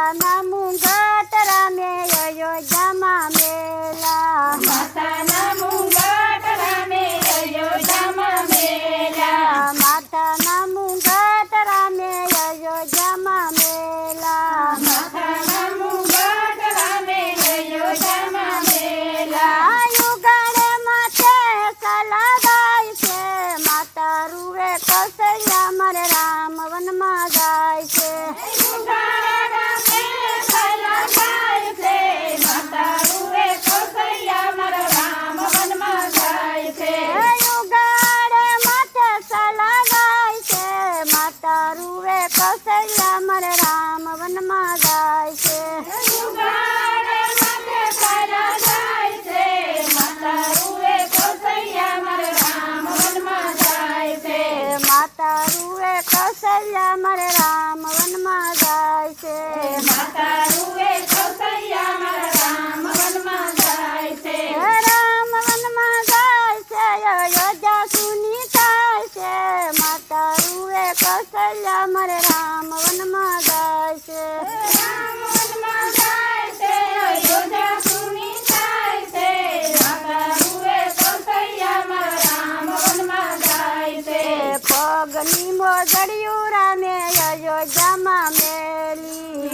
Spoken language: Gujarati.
માતાના મુંગટ રામે અયોધ્યામાં મેલા માતાના મુંગટ રામે અયોધ્યામાં મેલા માતાના મુંગટ રામે અયોધ્યામાં મેલા માતાના મુંગટ રામે અયોધ્યામાં મેલા યુગાડે માથે સલાગાય છે માતા રૂવે કૌશલ્યા મારે રામ વનમાં જાય છે યુગાડે માથે સલાગાય છે માતા રૂવે કૌશલ્યા મારે રામ વનમાં જાય છે માતા રૂવે કૌશલ્યા મારે રામ વનમાં જાય છે રામ વનમાં જાય છે અયોધ્યા સુની થાય છે માતા રૂવે કૌશલ્યા મારે રામ વનમાં જાય છે પગની મોજડિયું રામે અયોધ્યામાં મેલી